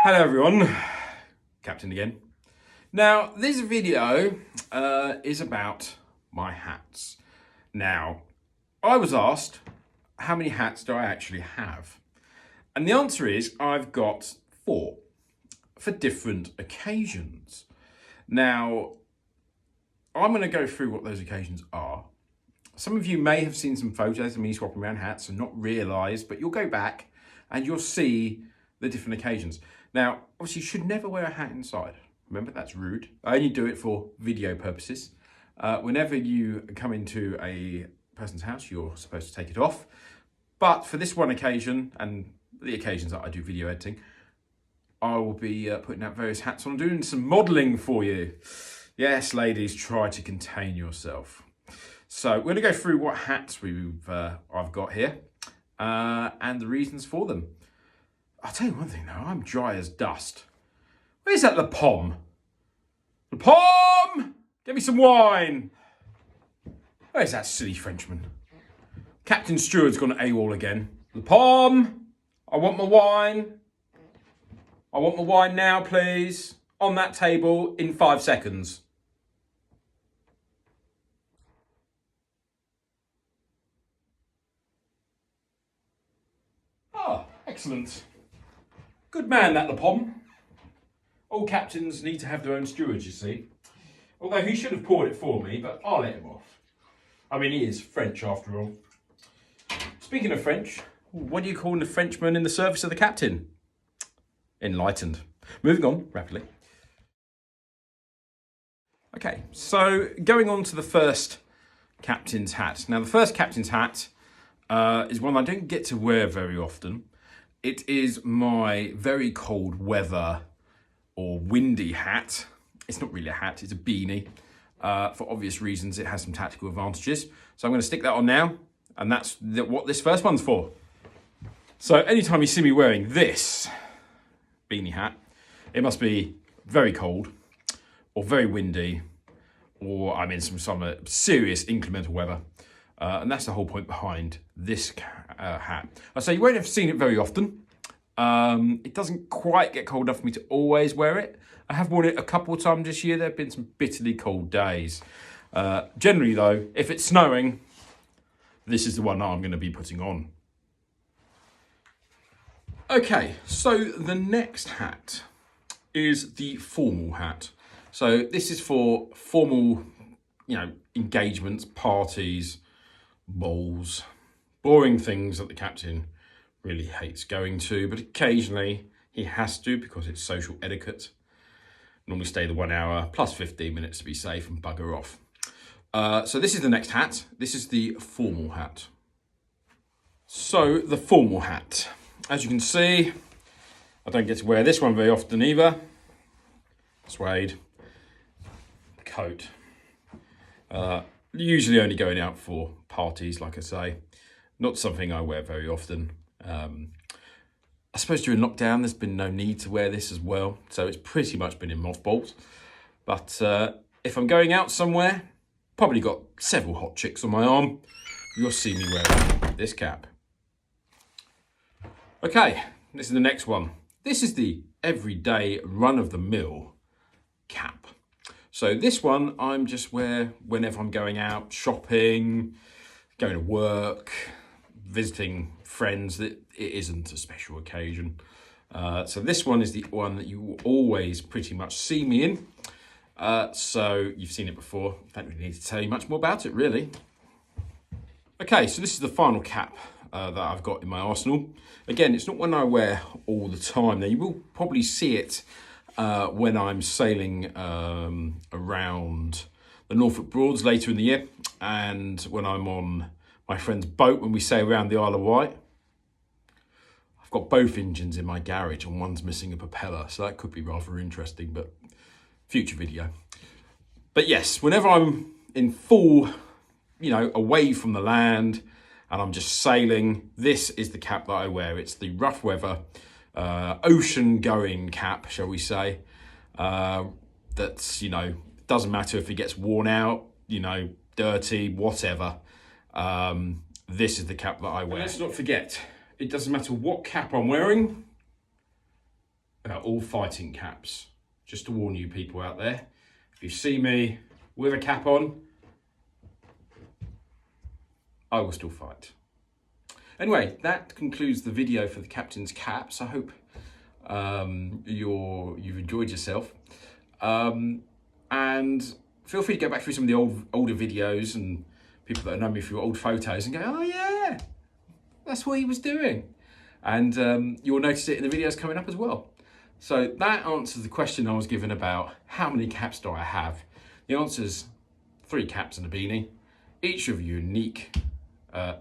Hello everyone, Captain again. Now this video is about my hats. Now I was asked how many hats do I actually have, and the answer is I've got 4 for different occasions. Now I'm going to go through what those occasions are. Some of you may have seen some photos of me swapping around hats and not realised, but you'll go back and you'll see the different occasions. Now, obviously, you should never wear a hat inside. Remember, that's rude. I only do it for video purposes. Whenever you come into a person's house, you're supposed to take it off. But for this one occasion, and the occasions that I do video editing, I will be putting out various hats on, doing some modelling for you. Yes, ladies, try to contain yourself. So we're going to go through what hats I've got here and the reasons for them. I'll tell you one thing though, I'm dry as dust. Where's that Lapom? Lapom! Get me some wine! Where's that silly Frenchman? Captain Steward's gone AWOL again. Lapom! I want my wine. I want my wine now, please. On that table in 5 seconds. Ah, excellent. Good man, that Lapom. All captains need to have their own stewards, you see. Although he should have poured it for me, but I'll let him off. I mean, he is French after all. Speaking of French, what do you call the Frenchman in the service of the captain? Enlightened. Moving on rapidly. Okay, so going on to the first captain's hat. Now, the first captain's hat is one I don't get to wear very often. It is my very cold weather or windy hat. It's not really a hat, it's a beanie. For obvious reasons, it has some tactical advantages. So I'm going to stick that on now, and that's what this first one's for. So anytime you see me wearing this beanie hat, it must be very cold or very windy, or I'm in some serious inclement weather. And that's the whole point behind this hat. I say you won't have seen it very often. It doesn't quite get cold enough for me to always wear it. I have worn it a couple of times this year. There have been some bitterly cold days. Generally though, if it's snowing, this is the one that I'm going to be putting on. Okay, so the next hat is the formal hat. So this is for formal, engagements, parties, balls, boring things that the captain really hates going to, but occasionally he has to because it's social etiquette. Normally stay the 1 hour plus 15 minutes to be safe and bugger off. So this is the next hat. This is the formal hat. So the formal hat, as you can see, I don't get to wear this one very often either. Suede coat. Usually only going out for parties, like I say. Not something I wear very often. I suppose during lockdown, there's been no need to wear this as well. So it's pretty much been in mothballs. But if I'm going out somewhere, probably got several hot chicks on my arm, you'll see me wearing this cap. Okay, this is the next one. This is the everyday run-of-the-mill cap. So this one I'm just wear whenever I'm going out shopping, going to work, visiting friends. That it isn't a special occasion. So this one is the one that you will always pretty much see me in. So you've seen it before. I don't really need to tell you much more about it, really. Okay, so this is the final cap that I've got in my arsenal. Again, it's not one I wear all the time. Now you will probably see it when I'm sailing around the Norfolk Broads later in the year, and when I'm on my friend's boat when we sail around the Isle of Wight. I've got both engines in my garage and one's missing a propeller, so that could be rather interesting, but future video. But yes, whenever I'm in full, away from the land and I'm just sailing, this is the cap that I wear. It's the rough weather, ocean going cap, shall we say. That's, doesn't matter if it gets worn out, dirty, whatever. This is the cap that I wear. And let's not forget, it doesn't matter what cap I'm wearing, all fighting caps. Just to warn you people out there, if you see me with a cap on, I will still fight. Anyway, that concludes the video for the captain's caps. I hope you've enjoyed yourself. And feel free to go back through some of the older videos and people that know me through old photos and go, oh yeah, that's what he was doing. And you'll notice it in the videos coming up as well. So that answers the question I was given about how many caps do I have. The answer is 3 caps and a beanie, each of unique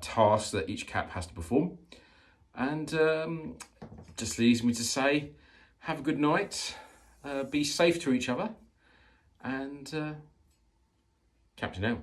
tasks that each cap has to perform. And just leaves me to say, have a good night, be safe to each other, and Captain out.